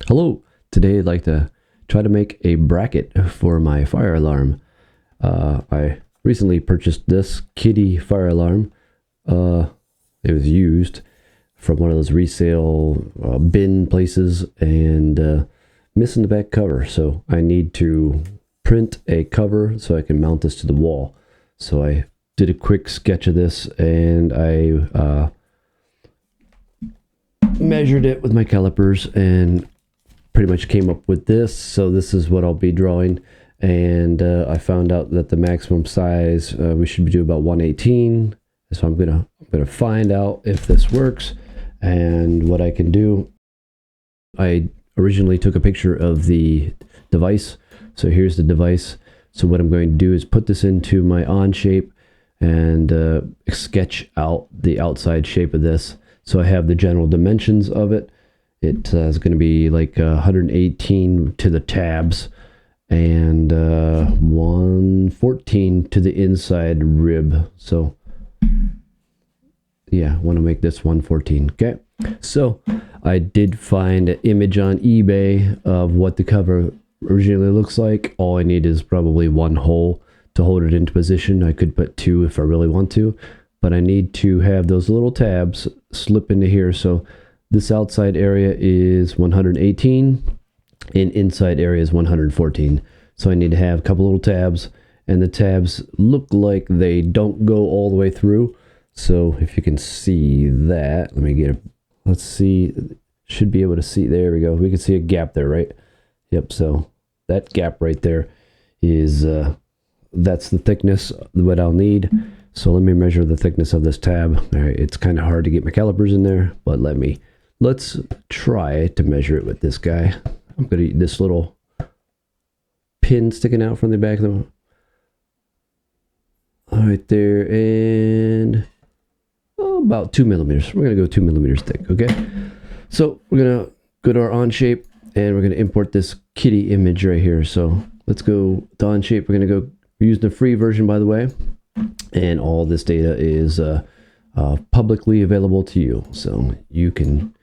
Hello, today I'd like to try to make a bracket for my fire alarm. I recently purchased this kitty fire alarm. It was used from one of those resale bin places and missing the back cover. So I need to print a cover so I can mount this to the wall. So I did a quick sketch of this and I measured it with my calipers and pretty much came up with this. So this is what I'll be drawing, and I found out that the maximum size we should do about 118. So I'm gonna find out if this works and what I can do. I originally took a picture of the device, so here's the device. So what I'm going to do is put this into my Onshape and sketch out the outside shape of this. So I have the general dimensions of it. It is going to be like 118 to the tabs and 114 to the inside rib. So yeah, I want to make this 114. Okay. So I did find an image on eBay of what the cover originally looks like. All I need is probably one hole to hold it into position. I could put two if I really want to, but I need to have those little tabs slip into here. So this outside area is 118 and inside area is 114. So I need to have a couple little tabs, and the tabs look like they don't go all the way through. So if you can see that, let me get it. Let's see, should be able to see. There we go. We can see a gap there, right? Yep. So that gap right there is, that's the thickness, what I'll need. So let me measure the thickness of this tab. All right. It's kind of hard to get my calipers in there, but let's try to measure it with this guy. I'm going to use this little pin sticking out from the back of them. All right there, and about 2 millimeters. We're going to go 2 millimeters thick, okay? So we're going to go to our Onshape, and we're going to import this kitty image right here. So let's go to Onshape. We're going to go use the free version, by the way, and all this data is publicly available to you. So you can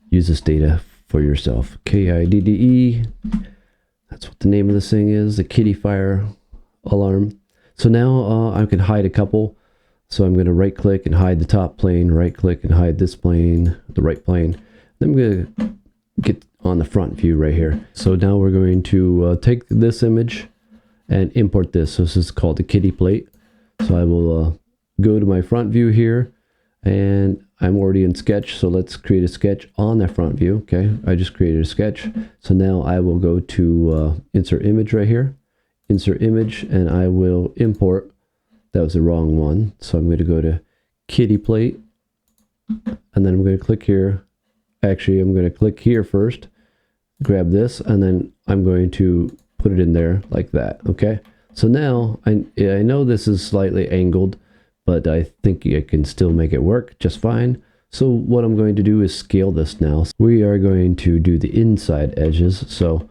use this data for yourself. KIDDE. That's what the name of this thing is, the kitty fire alarm. So now I can hide a couple. So I'm going to right click and hide the top plane, right click and hide this plane, the right plane. Then I'm going to get on the front view right here. So now we're going to take this image and import this. So this is called the kitty plate. So I will go to my front view here, and I'm already in sketch. So let's create a sketch on that front view. Okay. I just created a sketch. So now I will go to insert image right here, insert image, and I will import. That was the wrong one. So I'm going to go to kitty plate, and then I'm going to click here. Actually, I'm going to click here first, grab this, and then I'm going to put it in there like that. Okay. So now I know this is slightly angled, but I think I can still make it work just fine. So what I'm going to do is scale this now. We are going to do the inside edges. So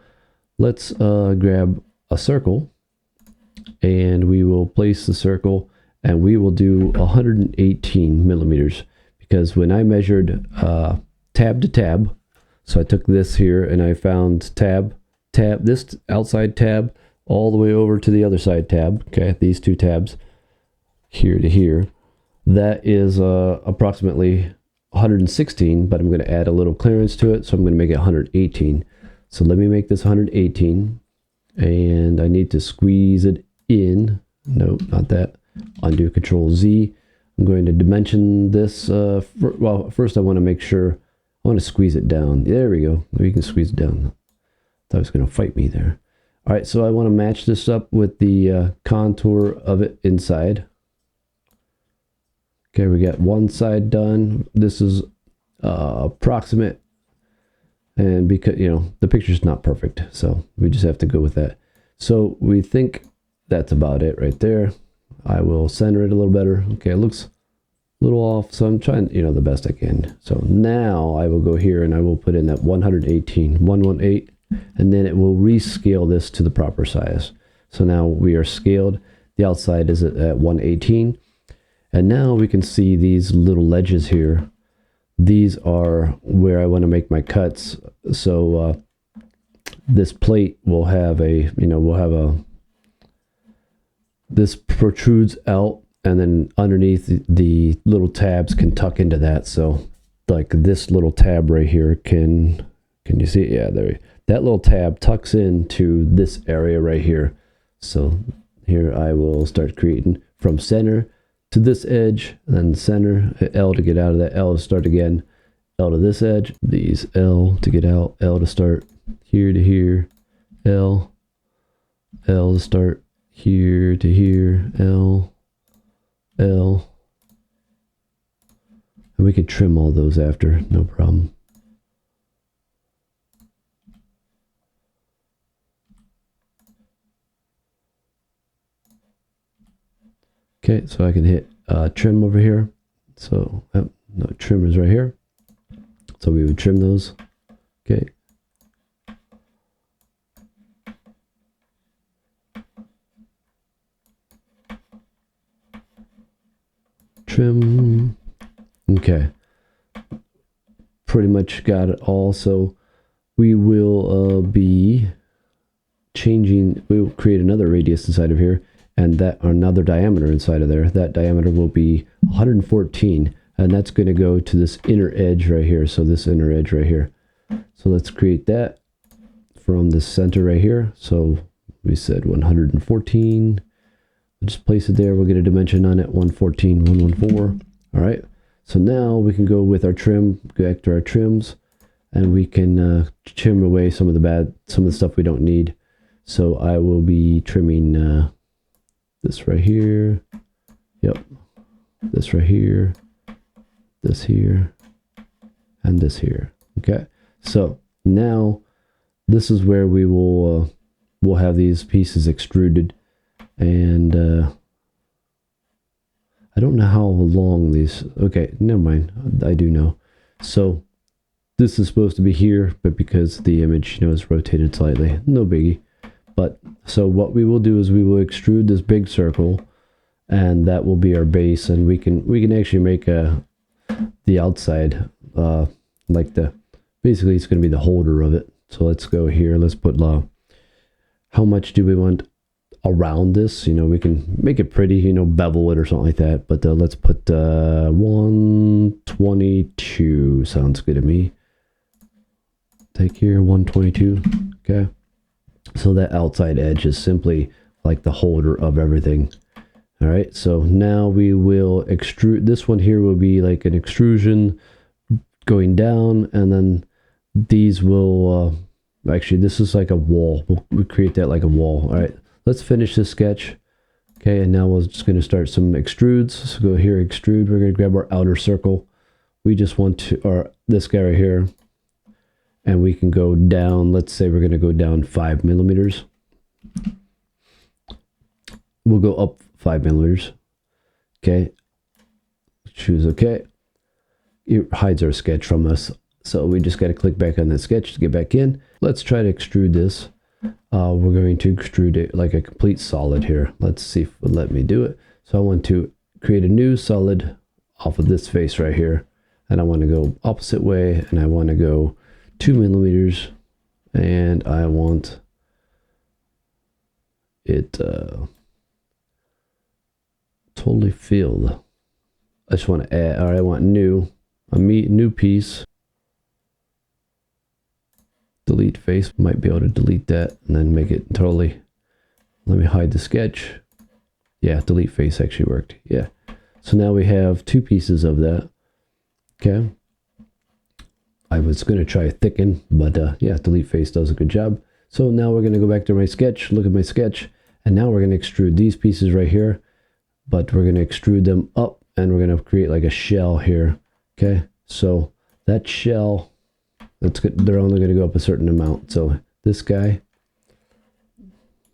let's grab a circle, and we will place the circle, and we will do 118 millimeters, because when I measured tab to tab, so I took this here and I found this outside tab all the way over to the other side tab. Okay, these two tabs here to here, that is approximately 116, but I'm going to add a little clearance to it, so I'm going to make it 118. So let me make this 118, and I need to squeeze it in. No, not that. Undo, Control Z. I'm going to dimension this. Well, first I want to make sure, I want to squeeze it down. There we go. We can squeeze it down. Thought it was going to fight me there. All right, so I want to match this up with the contour of it inside. Okay, we got one side done. This is approximate, and because, you know, the picture's not perfect, so we just have to go with that. So we think that's about it right there. I will center it a little better. Okay, it looks a little off, so I'm trying, you know, the best I can. So now I will go here and I will put in that 118, and then it will rescale this to the proper size. So now we are scaled. The outside is at 118. And now we can see these little ledges here. These are where I want to make my cuts. So this plate will have a, we'll have a, this protrudes out, and then underneath the little tabs can tuck into that. So like this little tab right here can you see it? Yeah, there. That little tab tucks into this area right here. So here I will start creating from center to this edge, and then center, L to get out of that, L to start again, L to this edge, these L to get out, L to start here to here, L to start here to here, L. And we can trim all those after, no problem. Okay, so I can hit trim over here. So no, trim is right here. So we would trim those. Okay. Trim. Okay. Pretty much got it all. So we will be changing, we will create another radius inside of here, and that, or another diameter inside of there. That diameter will be 114, and that's going to go to this inner edge right here. So this inner edge right here. So let's create that from the center right here. So we said 114. We'll just place it there. We'll get a dimension on it, 114, 114. All right. So now we can go with our trim, go back to our trims, and we can trim away some of the stuff we don't need. So I will be trimming this right here. Yep. This right here. This here. And this here. Okay. So now this is where we will we'll have these pieces extruded, and I don't know how long these, okay, never mind, I do know. So this is supposed to be here, but because the image, is rotated slightly, no biggie. But so what we will do is we will extrude this big circle, and that will be our base, and we can actually make the outside like the, basically it's going to be the holder of it. So let's go here, let's put how much do we want around this? We can make it pretty, bevel it or something like that, but let's put 122 sounds good to me. Take here 122. Okay, so that outside edge is simply like the holder of everything. All right, so now we will extrude. This one here will be like an extrusion going down, and then these will actually, this is like a wall. We'll create that like a wall. All right, let's finish this sketch. Okay, and now we're just going to start some extrudes. So go here, extrude. We're going to grab our outer circle. We just want to, or this guy right here, and we can go down. Let's say we're going to go down 5 millimeters. We'll go up 5 millimeters. Okay, choose OK. It hides our sketch from us, so we just got to click back on that sketch to get back in. Let's try to extrude this. We're going to extrude it like a complete solid here. Let's see if it will let me do it. So I want to create a new solid off of this face right here, and I want to go opposite way, and I want to go 2 millimeters, and I want it totally filled. I just want to add, or I want new piece. Delete face, might be able to delete that and then make it totally, let me hide the sketch. Yeah, delete face actually worked. Yeah, so now we have 2 pieces of that. Okay, I was going to try thicken, but yeah, delete face does a good job. So now we're going to go back to my sketch, look at my sketch, and now we're going to extrude these pieces right here, but we're going to extrude them up, and we're going to create like a shell here. Okay, so that shell, that's good. They're only going to go up a certain amount. So this guy,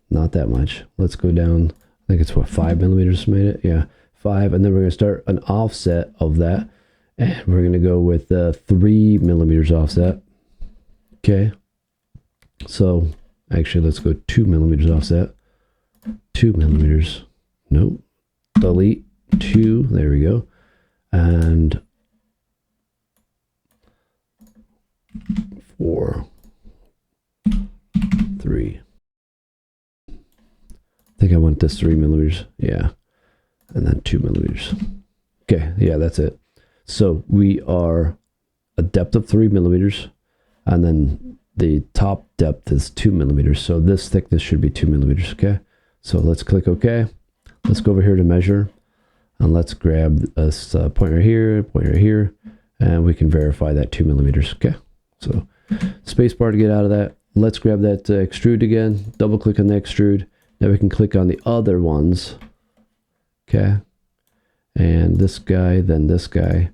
not that much. Let's go down. I think it's what, 5 millimeters made it. Yeah, 5, and then we're going to start an offset of that, and we're going to go with 3 millimeters offset. Okay, so actually let's go 2 millimeters offset. 2 millimeters. Nope. Delete 2. There we go. And 4. 3. I think I want this 3 millimeters. Yeah. And then 2 millimeters. Okay, yeah, that's it. So we are a depth of 3 millimeters, and then the top depth is 2 millimeters. So this thickness should be 2 millimeters. Okay, so let's click OK. Let's go over here to measure, and let's grab this point right here, and we can verify that 2 millimeters. Okay, so space bar to get out of that. Let's grab that extrude again, double click on the extrude. Now we can click on the other ones. Okay, and this guy, then this guy.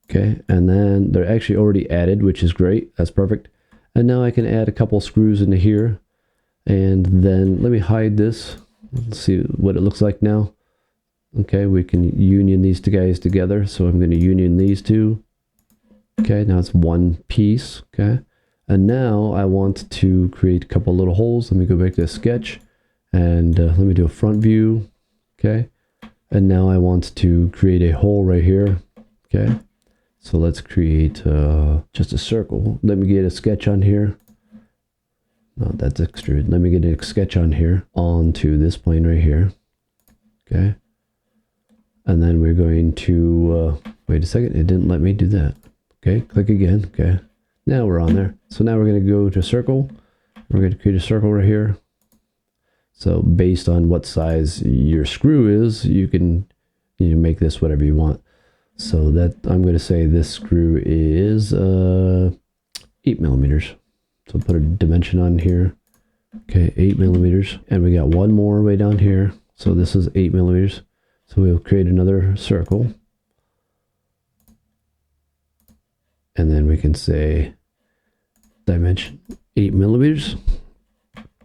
Okay, and then they're actually already added, which is great. That's perfect. And now I can add a couple screws into here. And then let me hide this. Let's see what it looks like now. Okay, we can union these two guys together. So I'm going to union these two. Okay, now it's one piece. Okay, and now I want to create a couple little holes. Let me go back to the sketch. And let me do a front view. Okay, and now I want to create a hole right here. Okay. So let's create just a circle. Let me get a sketch on here. No, that's extrude. Let me get a sketch on here onto this plane right here. Okay. And then we're going to, wait a second, it didn't let me do that. Okay, click again. Okay. Now we're on there. So now we're going to go to circle. We're going to create a circle right here. So based on what size your screw is, you can make this whatever you want. So that I'm going to say this screw is 8 millimeters. So put a dimension on here. Okay, 8 millimeters. And we got one more way down here. So this is 8 millimeters. So we'll create another circle. And then we can say dimension 8 millimeters.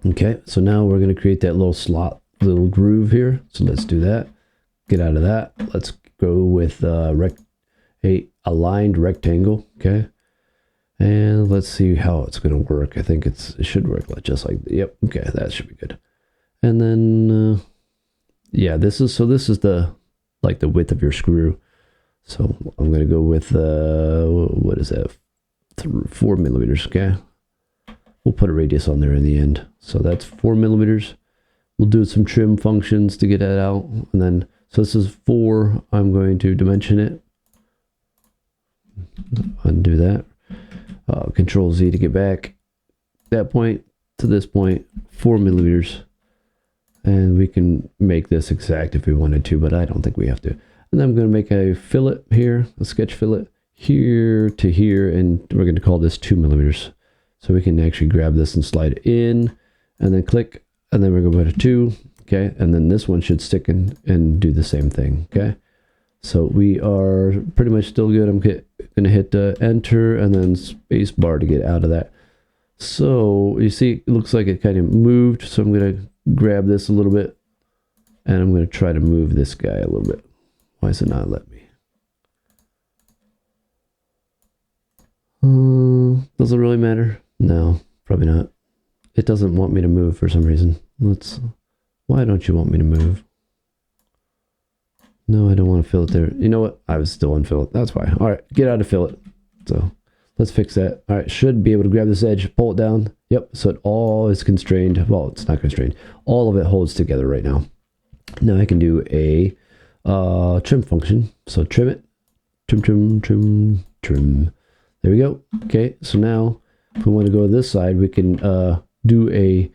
Okay, so now we're going to create that little slot, little groove here. So let's do that. Get out of that. Let's go with a aligned rectangle. Okay, and let's see how it's going to work. I think it should work just like, yep. Okay, that should be good. And then yeah, this is the the width of your screw. So I'm going to go with what is that, 4 millimeters. Okay, we'll put a radius on there in the end. So that's 4 millimeters. We'll do some trim functions to get that out, and then so this is 4. I'm going to dimension it. Undo that. Control Z to get back that point to this point, 4 millimeters. And we can make this exact if we wanted to, but I don't think we have to. And then I'm going to make a fillet here, a sketch fillet here to here, and we're going to call this 2 millimeters. So we can actually grab this and slide it in, and then click, and then we're going to put a 2. Okay, and then this one should stick in and do the same thing. Okay, so we are pretty much still good. I'm going to hit enter and then space bar to get out of that. So you see, it looks like it kind of moved. So I'm going to grab this a little bit, and I'm going to try to move this guy a little bit. Why is it not let me? Does it really matter? No, probably not. It doesn't want me to move for some reason. Why don't you want me to move? No, I don't want to fill it there. You know what? I was still unfill it. That's why. All right, get out of fill it. So let's fix that. All right, should be able to grab this edge, pull it down. Yep, so it all is constrained. Well, it's not constrained. All of it holds together right now. Now I can do a trim function. So trim it. Trim. There we go. Okay, so now if we want to go to this side, we can do a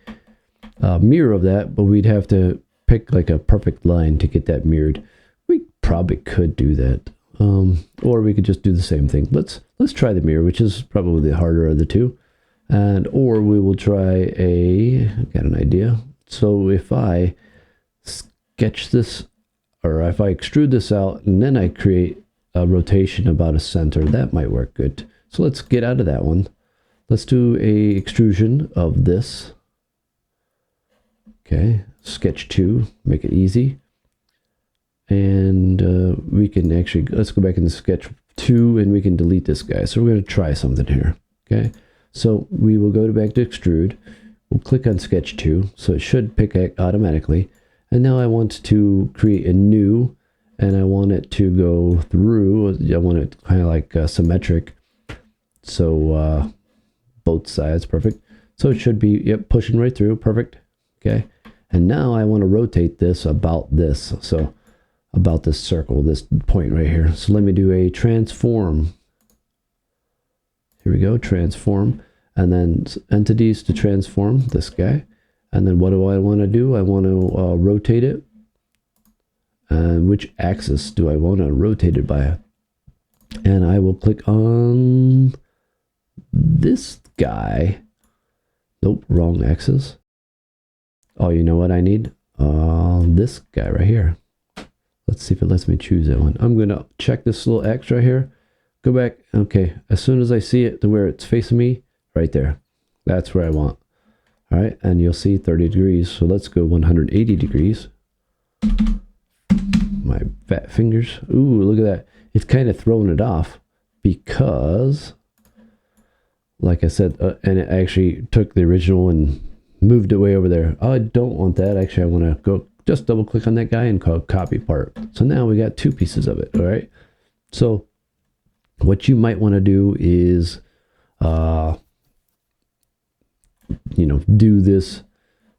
mirror of that, but we'd have to pick like a perfect line to get that mirrored. We probably could do that, or we could just do the same thing. Let's try the mirror, which is probably the harder of the two, or we will try got an idea. So if I sketch this, or if I extrude this out and then I create a rotation about a center, that might work good. So let's get out of that one. Let's do a extrusion of this. Okay, sketch 2, make it easy. And we can actually, let's go back into sketch 2 and we can delete this guy. So we're going to try something here. Okay, so we will go back to extrude. We'll click on sketch 2, so it should pick it automatically. And now I want to create a new, and I want it to go through. I want it kind of like symmetric. So both sides, perfect. So it should be, yep, pushing right through. Perfect. Okay. And now I want to rotate this about this. So about this circle, this point right here. So let me do a transform. Here we go, transform. And then entities to transform this guy. And then what do I want to do? I want to rotate it. And which axis do I want to rotate it by? And I will click on this guy. Nope, wrong axis. Oh, you know what I need? This guy right here. Let's see if it lets me choose that one. I'm going to check this little X right here. Go back. Okay, as soon as I see it to where it's facing me, right there. That's where I want. All right, and you'll see 30 degrees. So let's go 180 degrees. My fat fingers. Ooh, look at that. It's kind of throwing it off because, like I said, and it actually took the original and moved it way over there. Oh, I don't want that. Actually, I want to go just double click on that guy and call copy part. So now we got two pieces of it. All right. So what you might want to do is, do this.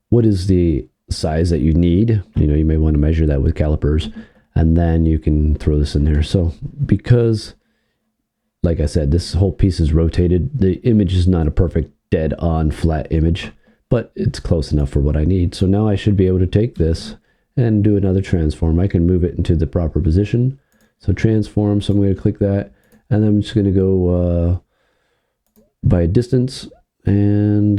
What is the size that you need? You may want to measure that with calipers, and then you can throw this in there. So because, like I said, this whole piece is rotated, the image is not a perfect dead on flat image, but it's close enough for what I need. So now I should be able to take this and do another transform. I can move it into the proper position. So transform, so I'm going to click that, and I'm just going to go by distance and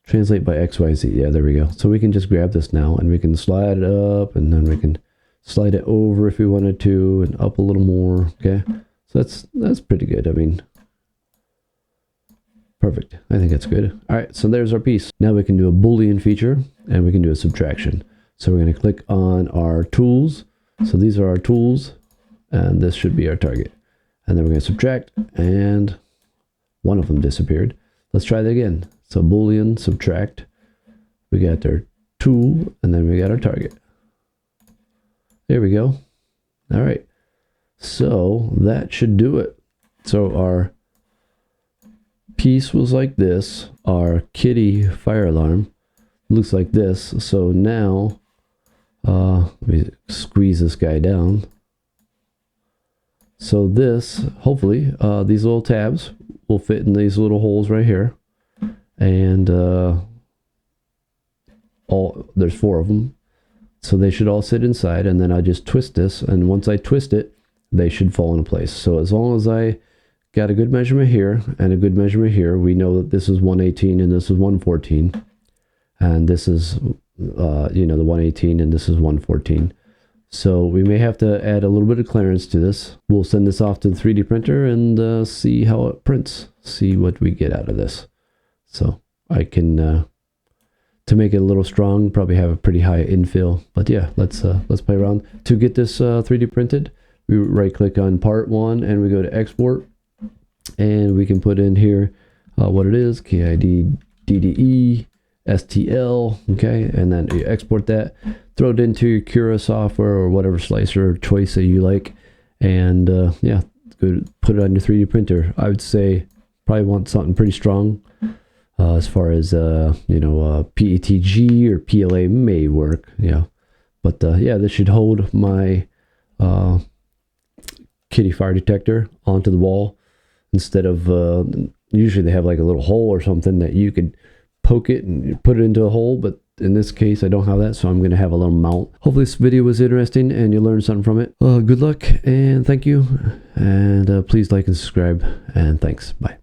translate by XYZ. Yeah, there we go. So we can just grab this now and we can slide it up, and then we can slide it over if we wanted to, and up a little more. Okay, so that's pretty good. I mean, perfect. I think that's good. All right, so there's our piece. Now we can do a Boolean feature, and we can do a subtraction. So we're going to click on our tools. So these are our tools, and this should be our target. And then we're going to subtract, and one of them disappeared. Let's try that again. So Boolean, subtract. We got our tool, and then we got our target. There we go. All right. So that should do it. So our piece was like this. Our kitty fire alarm looks like this. So now, let me squeeze this guy down. So this, hopefully, these little tabs will fit in these little holes right here. And there's 4 of them. So they should all sit inside, and then I just twist this, and once I twist it, they should fall into place. So as long as I got a good measurement here and a good measurement here, we know that this is 118 and this is 114. And this is, the 118 and this is 114. So we may have to add a little bit of clearance to this. We'll send this off to the 3D printer and see how it prints, see what we get out of this. So I can, to make it a little strong, probably have a pretty high infill. But yeah, let's play around. To get this 3D printed, we right click on part 1 and we go to export. And we can put in here what it is, KID, DDE, STL, okay? And then you export that, throw it into your Cura software or whatever slicer choice that you like. And yeah, go put it on your 3D printer. I would say probably want something pretty strong. As far as PETG or PLA may work, but yeah, this should hold my kitty fire detector onto the wall instead of usually they have like a little hole or something that you could poke it and put it into a hole, but in this case I don't have that, so I'm going to have a little mount. Hopefully this video was interesting and you learned something from it. Good luck and thank you, and please like and subscribe, and thanks. Bye.